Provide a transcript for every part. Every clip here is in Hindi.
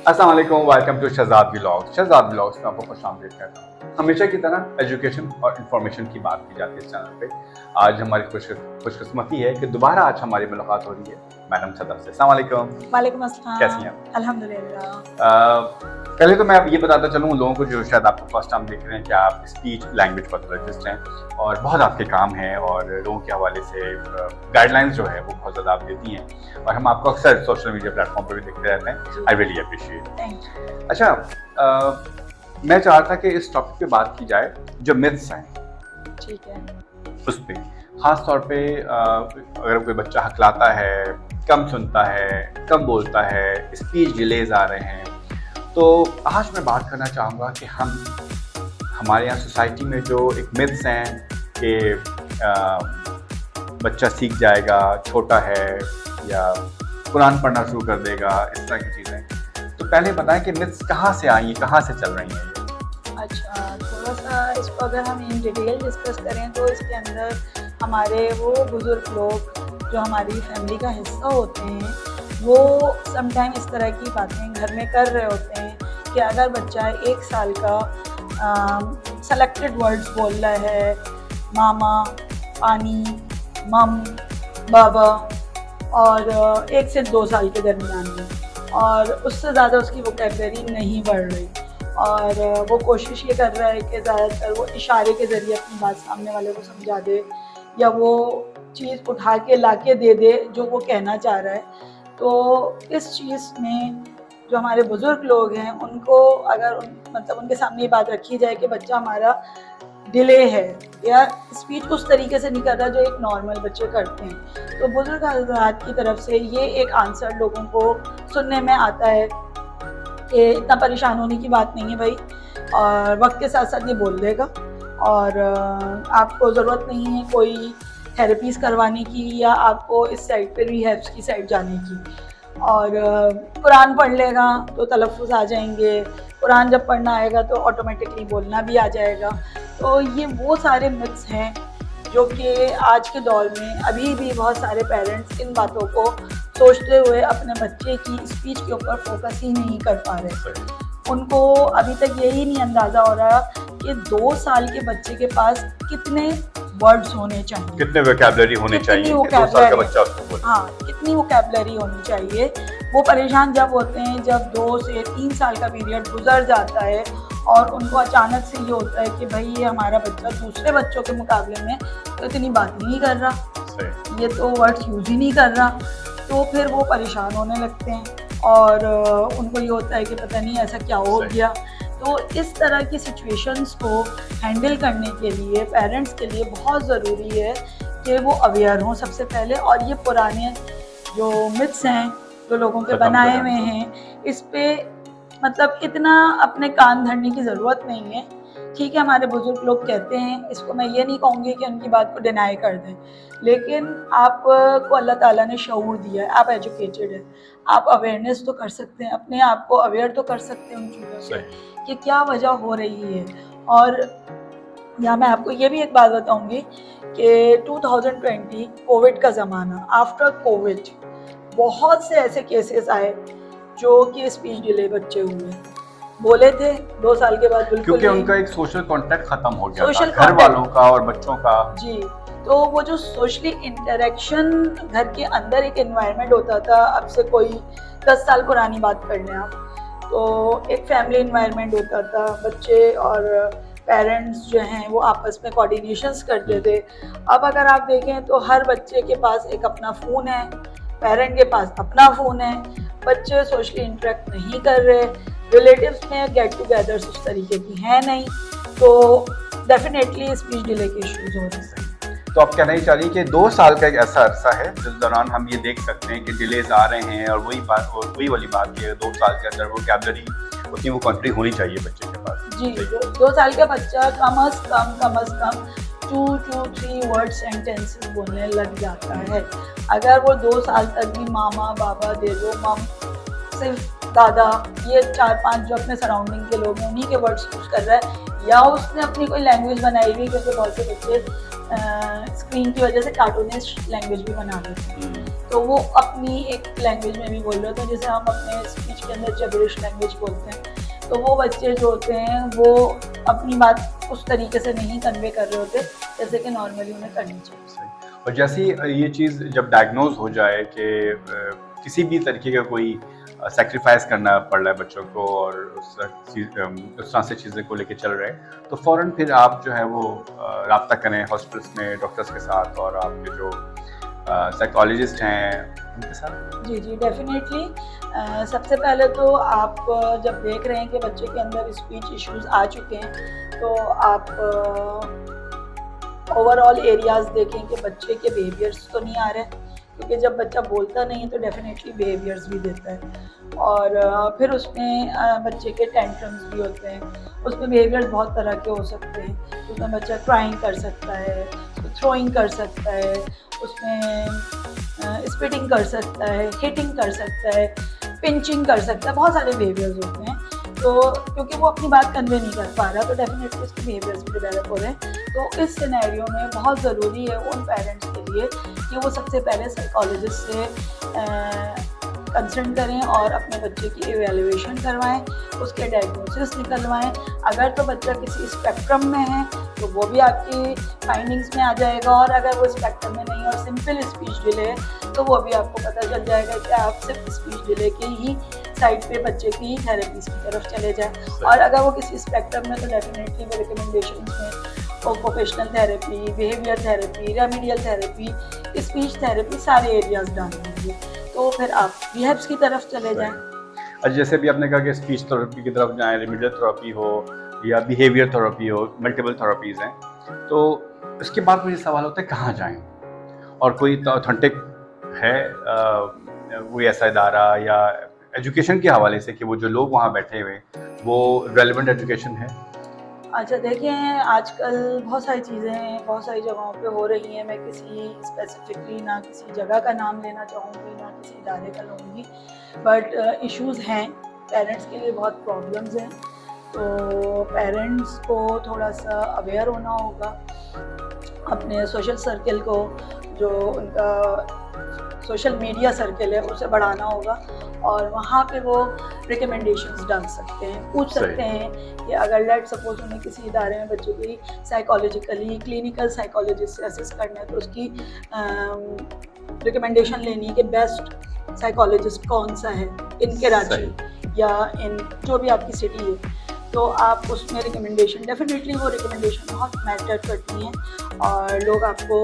अस्सलाम वालेकुम, welcome to Shahzad vlogs. Shahzad vlogs में आपको खुशामदीद कहता हूँ। हमेशा की तरह एजुकेशन और इंफॉर्मेशन की बात की जाती है इस चैनल पे। आज हमारी खुशकिस्मती है कि दोबारा आज हमारी मुलाकात हो रही है मैडम सदर से। अस्सलाम वालेकुम, वालेकुम कैसी हैं अस्सलाम, आप? अल्हम्दुलिल्लाह। पहले तो मैं अब ये बताता चलूँ लोगों को जो शायद आपको फर्स्ट टाइम देख रहे हैं कि आप स्पीच लैंग्वेज पैथोलॉजिस्ट हैं और बहुत आपके काम हैं और लोगों के हवाले से गाइडलाइंस जो है वो बहुत ज़्यादा आप देती हैं और हम आपको अक्सर सोशल मीडिया प्लेटफॉर्म पर भी देखते रहते हैं। I really appreciate. Thank you. अच्छा, मैं चाहता कि इस टॉपिक पे बात की जाए जो मिथ्स हैं ठीक है। उस पे, ख़ास तौर पे अगर कोई बच्चा हकलाता है, कम सुनता है, कम बोलता है, स्पीच डिलेज आ रहे हैं, तो आज मैं बात करना चाहूँगा कि हमारे यहाँ सोसाइटी में जो एक मिथ्स हैं कि बच्चा सीख जाएगा, छोटा है या कुरान पढ़ना शुरू कर देगा, इस तरह की चीज़ें। तो पहले बताएं कि मिथ्स कहाँ से आई हैं, कहाँ से चल रही हैं ये? अच्छा, थोड़ा-सा इसको अगर हम इन डिटेल डिस्कस करें तो इसके अंदर हमारे वो बुज़ुर्ग लोग जो हमारी फैमिली का हिस्सा होते हैं, वो समटाइम इस तरह की बातें घर में कर रहे होते हैं कि अगर बच्चा 1 साल का सेलेक्टेड वर्ड्स बोल रहा है, मामा, पानी, मम, बाबा, और 1 से 2 साल के दरमियान में, और उससे ज़्यादा उसकी वोकैबुलरी नहीं बढ़ रही, और वो कोशिश ये कर रहा है कि ज़्यादातर वो इशारे के ज़रिए अपनी बात सामने वाले को समझा दे या वो चीज़ उठा के ला के दे दे जो वो कहना चाह रहा है। तो इस चीज़ में जो हमारे बुज़ुर्ग लोग हैं उनको अगर मतलब उनके सामने ये बात रखी जाए कि बच्चा हमारा डिले है या स्पीच उस तरीके से नहीं कर रहा जो एक नॉर्मल बच्चे करते हैं, तो बुज़ुर्ग हज़रात की तरफ से ये एक आंसर लोगों को सुनने में आता है कि इतना परेशान होने की बात नहीं है भाई, और वक्त के साथ साथ ये बोल देगा, और आपको ज़रूरत नहीं है कोई थेरेपीज़ करवाने की या आपको इस साइड पे रिहैब्स की साइड जाने की, और कुरान पढ़ लेगा तो तलफ़्फ़ुज़ आ जाएंगे, कुरान जब पढ़ना आएगा तो ऑटोमेटिकली बोलना भी आ जाएगा। तो ये वो सारे मिथ्स हैं जो कि आज के दौर में अभी भी बहुत सारे पेरेंट्स इन बातों को सोचते हुए अपने बच्चे की स्पीच के ऊपर फोकस ही नहीं कर पा रहे। उनको अभी तक यही नहीं अंदाज़ा हो रहा कि 2 साल के बच्चे के पास कितने वर्ड्स होने चाहिए, कितने वोकैबुलरी होने चाहिए कि 2 साल का बच्चा उसको बोले। हाँ, कितनी वोकैबुलरी होनी चाहिए। वो परेशान जब होते हैं जब 2 से 3 साल का पीरियड गुजर जाता है और उनको अचानक से ये होता है कि भाई ये हमारा बच्चा दूसरे बच्चों के मुकाबले में तो इतनी बात ही नहीं कर रहा, ये तो वर्ड्स यूज़ ही नहीं कर रहा, तो फिर वो परेशान होने लगते हैं और उनको ये होता है कि पता नहीं ऐसा क्या हो गया। तो इस तरह की सिचुएशंस को हैंडल करने के लिए पेरेंट्स के लिए बहुत ज़रूरी है कि वो अवेयर हों सबसे पहले, और ये पुराने जो मिथ्स हैं जो लोगों के बनाए हुए हैं इस पे मतलब इतना अपने कान धरने की ज़रूरत नहीं है। ठीक है, हमारे बुज़ुर्ग लोग कहते हैं, इसको मैं ये नहीं कहूँगी कि उनकी बात को डिनाई कर दें, लेकिन आपको अल्लाह ताला ने शऊर दिया है, आप एजुकेटेड हैं, आप अवेयरनेस तो कर सकते हैं, अपने आप को अवेयर तो कर सकते हैं उन चीज़ों से कि क्या वजह हो रही है। और या मैं आपको ये भी एक बात बताऊँगी कि 2020 कोविड का ज़माना, आफ्टर कोविड बहुत से ऐसे केसेस आए जो कि स्पीच डिले बच्चे हुए, बोले थे 2 साल के बाद बिल्कुल क्योंकि ही उनका एक सोशल कांटेक्ट खत्म हो गया था, सोशल घर वालों का और बच्चों का। जी, तो वो जो सोशली इंटरेक्शन घर के अंदर एक एनवायरनमेंट होता था, अब से कोई 10 साल पुरानी बात कर लें आप, तो एक फैमिली एनवायरनमेंट होता था, बच्चे और पेरेंट्स जो हैं वो आपस में कोऑर्डिनेशंस करते थे। अब अगर आप देखें तो हर बच्चे के पास एक अपना फ़ोन है, पेरेंट के पास अपना फ़ोन है, बच्चे सोशली इंटरेक्ट नहीं कर रहे, रिलेटिव्स में गेट टुगेदर्स उस तरीके की हैं नहीं, तो डेफिनेटली स्पीच डिले के इश्यूज हो रहे हैं। तो आप कहना ही चाह रही कि 2 साल का एक ऐसा अरसा है जिस दौरान हम ये देख सकते हैं कि डिलेज आ रहे हैं, और वही वाली बात है 2 साल के अंदर वोकैबुलरी उतनी वो कंट्री होनी चाहिए बच्चे के पास। जी, 2 साल का बच्चा कम अज़ कम 2-3 वर्ड सेंटेंसेस बोलने लग जाता है। अगर वो 2 साल तक भी मामा, बाबा, दे दो, मम, सिर्फ दादा, ये 4-5 जो अपने सराउंडिंग के लोग हैं उन्हीं के वर्ड्स यूज़ कर रहा है, या उसने अपनी कोई लैंग्वेज बनाई हुई, क्योंकि बहुत से बच्चे स्क्रीन की वजह से कार्टूनिस्ट लैंग्वेज भी बना देते हैं, तो वो अपनी एक लैंग्वेज में भी बोल रहे होते हैं, जैसे हम अपने स्पीच के अंदर जबरिश लैंग्वेज बोलते हैं, तो वो बच्चे जो होते हैं वो अपनी बात उस तरीके से नहीं कन्वे कर रहे होते जैसे कि नॉर्मली उन्हें करनी चाहिए। और जैसे ये चीज़ जब डायग्नोज हो जाए कि किसी भी तरीके का कोई सेक्रीफाइस करना पड़ रहा है बच्चों को और उस तरह से चीज़ें को लेके चल रहे हैं, तो फ़ौरन फिर आप जो है वो राब्ता करें हॉस्पिटल्स में डॉक्टर्स के साथ और आपके जो साइकोलॉजिस्ट हैं उनके साथ। जी जी, डेफिनेटली। सबसे पहले तो आप जब देख रहे हैं कि बच्चे के अंदर स्पीच इश्यूज आ चुके हैं, तो आप ओवरऑल एरियाज देखें कि बच्चे के बिहेवियर्स तो नहीं आ रहे, क्योंकि जब बच्चा बोलता नहीं है तो डेफिनेटली बिहेवियर्स भी देता है, और फिर उसमें बच्चे के टेंट्रम्स भी होते हैं, उसमें बिहेवियर्स बहुत तरह के हो सकते हैं, उसमें बच्चा क्राइंग कर सकता है, थ्रोइंग कर सकता है, उसमें स्पिटिंग कर सकता है, हिटिंग कर सकता है, पिंचिंग कर सकता है, बहुत सारे बिहेवियर्स होते हैं। तो क्योंकि वो अपनी बात कन्वे नहीं कर पा रहा, तो डेफिनेटली उसके बिहेवियर्स भी डेवलप हो रहे हैं। तो इस सिनेरियो में बहुत ज़रूरी है उन पेरेंट्स के लिए कि वो सबसे पहले साइकोलॉजिस्ट से कंसल्ट करें और अपने बच्चे की इवैल्यूएशन करवाएं, उसके डायग्नोसिस निकलवाएं। अगर तो बच्चा किसी स्पेक्ट्रम में है तो वो भी आपकी फाइंडिंग्स में आ जाएगा, और अगर वो स्पेक्ट्रम में नहीं और सिंपल स्पीच डिले है तो वो भी आपको पता चल जाएगा कि आप सिर्फ स्पीच डिले के ही साइड पे बच्चे की थेरेपीज की तरफ चले जाएं। और अगर वो किसी स्पेक्ट्रम में तो डेफिनेटली वो रिकमेंडेशंस में occupational therapy, behaviour therapy, remedial therapy, speech therapy, सारे एरियाज डालेंगे, तो फिर आप रिहैब्स की तरफ चले जाएं। अच्छा, जैसे भी आपने कहा कि स्पीच थेरेपी की तरफ जाएं, रेमेडियल थेरेपी हो या बिहेवियर थेरेपी हो, मल्टीपल थेरेपीज़ हैं, तो इसके बाद मुझे सवाल होता है कहाँ जाएं, और कोई ऑथेंटिक है कोई ऐसा इदारा या एजुकेशन के हवाले से कि वो जो लोग वहाँ बैठे हुए वो रेलेवेंट एजुकेशन है? अच्छा, देखिए आजकल बहुत सारी चीज़ें बहुत सारी जगहों पे हो रही हैं। मैं किसी स्पेसिफिकली ना किसी जगह का नाम लेना चाहूँगी ना किसी इदारे का लूँगी, बट इश्यूज़ हैं, पेरेंट्स के लिए बहुत प्रॉब्लम्स हैं, तो पेरेंट्स को थोड़ा सा अवेयर होना होगा, अपने सोशल सर्कल को, जो उनका सोशल मीडिया सर्कल है उसे बढ़ाना होगा, और वहाँ पे वो रिकमेंडेशंस डाल सकते हैं, पूछ सकते हैं कि अगर लेट सपोज उन्हें किसी इदारे में बच्चों की साइकोलॉजिकली क्लिनिकल साइकोलॉजिस्ट से असिस्ट करना है, तो उसकी रिकमेंडेशन लेनी है कि बेस्ट साइकोलॉजिस्ट कौन सा है इन कराची या इन जो भी आपकी सिटी है, तो आप उसमें रिकमेंडेशन, डेफिनेटली वो रिकमेंडेशन बहुत मैटर करती हैं, और लोग आपको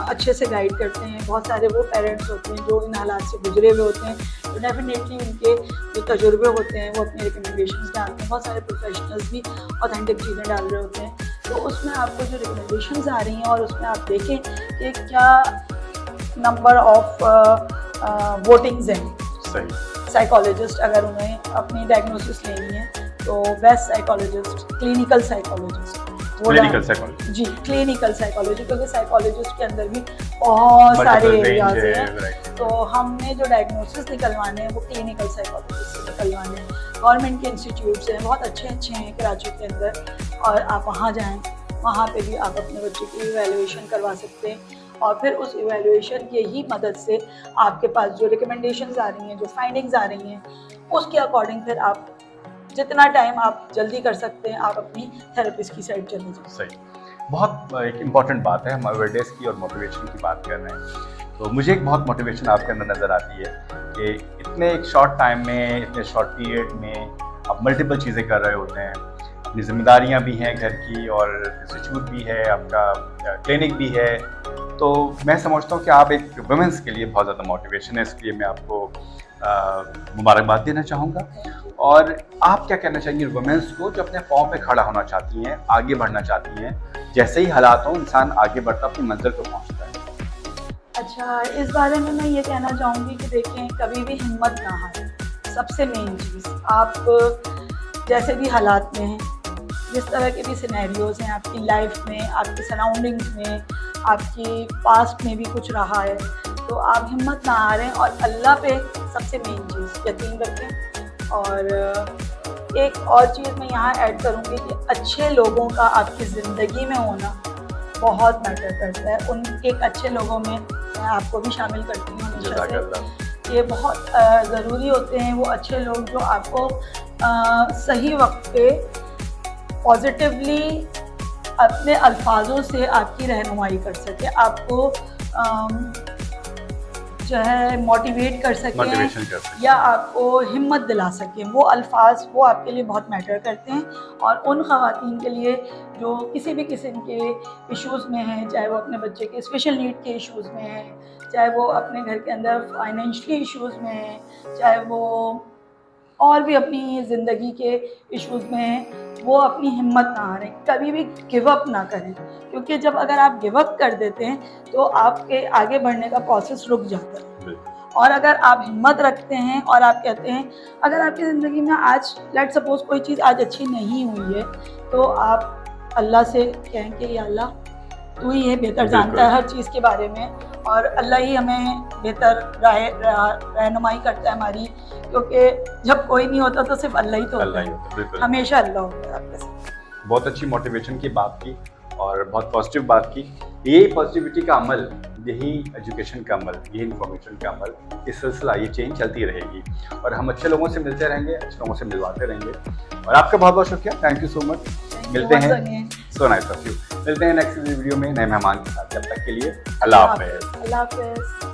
अच्छे से गाइड करते हैं। बहुत सारे वो पेरेंट्स होते हैं जो इन हालात से गुजरे हुए होते हैं, तो डेफिनेटली उनके जो तजुर्बे होते हैं वो अपने रिकमेंडेशंस डालते हैं। बहुत सारे प्रोफेशनल्स भी ऑथेंटिक चीज़ें डाल रहे होते हैं, तो उसमें आपको जो रिकमेंडेशंस आ रही हैं और उसमें आप देखें कि क्या नंबर ऑफ वोटिंग्स हैं। साइकोलॉजिस्ट अगर उन्हें अपनी डायग्नोसिस लेनी है तो बेस्ट साइकोलॉजिस्ट, क्लिनिकल साइकोलॉजिस्ट, जी क्लिनिकल साइकोलॉजी, क्योंकि साइकोलॉजिस्ट के अंदर भी बहुत सारे एरियाज हैं, तो हमने जो डायग्नोसिस निकलवाने हैं वो क्लिनिकल साइकोलॉजिस्ट से निकलवाने हैं। गवर्नमेंट के इंस्टीट्यूट्स हैं, बहुत अच्छे अच्छे हैं कराची के अंदर, और आप वहाँ जाएँ, वहाँ पे भी आप अपने बच्चे की इवैल्यूएशन करवा सकते हैं, और फिर उस इवैल्यूएशन की ही मदद से आपके पास जो रिकमेंडेशंस आ रही हैं, जो फाइंडिंग्स आ रही हैं, उसके अकॉर्डिंग फिर आप जितना टाइम आप जल्दी कर सकते हैं आप अपनी थेरेपिस्ट की साइड चले जाएं। सही, बहुत एक इम्पॉर्टेंट बात है, हम अवेयरनेस की और मोटिवेशन की बात कर रहे हैं, तो मुझे एक बहुत मोटिवेशन आपके अंदर नज़र आती है कि इतने एक शॉर्ट टाइम में, इतने शॉर्ट पीरियड में आप मल्टीपल चीज़ें कर रहे होते हैं, अपनी जिम्मेदारियां भी हैं घर की, और इंस्टीट्यूट भी है, आपका क्लिनिक भी है, तो मैं समझता हूँ कि आप एक वुमेंस के लिए बहुत ज़्यादा मोटिवेशन है, इसलिए मैं आपको मुबारकबाद देना चाहूँगा। और आप क्या कहना चाहेंगे वुमेंस को जो अपने पाँव पे खड़ा होना चाहती हैं, आगे बढ़ना चाहती हैं, जैसे ही हालात हों इंसान आगे बढ़ता अपनी मंजिल पर पहुँचता है? अच्छा, इस बारे में मैं ये कहना चाहूँगी कि देखें, कभी भी हिम्मत ना हारें। सबसे मेन चीज़, आप जैसे भी हालात में हैं, जिस तरह के भी सिनेरियोज़ हैं आपकी लाइफ में, आपकी सराउंडिंग्स में, आपकी पास्ट में भी कुछ रहा है, तो आप हिम्मत ना हारें और अल्लाह पे सबसे मेन चीज़ यकीन रखें। और एक और चीज़ मैं यहाँ ऐड करूँगी कि अच्छे लोगों का आपकी ज़िंदगी में होना बहुत मैटर करता है। उन एक अच्छे लोगों में मैं आपको भी शामिल करती हूँ हमेशा जज़ाकल्लाह। से। ये बहुत ज़रूरी होते हैं वो अच्छे लोग जो आपको सही वक्त पे पॉजिटिवली अपने अल्फाजों से आपकी रहनुमाई कर सके, आपको जो है मोटिवेट कर सकें मोटिवेशन कर सकते या आपको हिम्मत दिला सकें। वो अल्फाज वो आपके लिए बहुत मैटर करते हैं। और उन ख़वातीन के लिए जो किसी भी किस्म के इश्यूज़ में हैं, चाहे वो अपने बच्चे के स्पेशल नीड के इश्यूज़ में हैं, चाहे वो अपने घर के अंदर फाइनेंशियली इश्यूज़ में हैं, चाहे वो और भी अपनी ज़िंदगी के इश्यूज़ में हैं, वो अपनी हिम्मत ना हारें, कभी भी गिव अप ना करें। क्योंकि जब अगर आप गिव अप कर देते हैं तो आपके आगे बढ़ने का प्रोसेस रुक जाता है। बिल्कुल। और अगर आप हिम्मत रखते हैं और आप कहते हैं, अगर आपकी ज़िंदगी में आज लेट्स सपोज़ कोई चीज़ आज अच्छी नहीं हुई है, तो आप अल्लाह से कहें कि या अल्लाह तू ही है बेहतर जानता है हर चीज़ के बारे में, और अल्लाह ही हमें बेहतर रहनुमाई करता है हमारी, क्योंकि जब कोई नहीं होता तो सिर्फ अल्लाह ही तो अल्लाह ही होता होता है, है, बिल्कुल। हमेशा अल्लाह होता है आपके साथ। बहुत अच्छी मोटिवेशन की बात की और बहुत पॉजिटिव बात की। यही पॉजिटिविटी का अमल, यही एजुकेशन का अमल, यही इन्फॉर्मेशन का अमल, ये सिलसिला, ये चेन चलती रहेगी और हम अच्छे लोगों से मिलते रहेंगे, अच्छे लोगों से मिलवाते रहेंगे। और आपका बहुत बहुत शुक्रिया, थैंक यू सो मच। मिलते हैं, सो नाइस ऑफ यू। मिलते हैं नेक्स्ट वीडियो में नए मेहमान के साथ। जब तक के लिए अल्लाह हाफ़िज़। अल्लाह हाफ़िज़।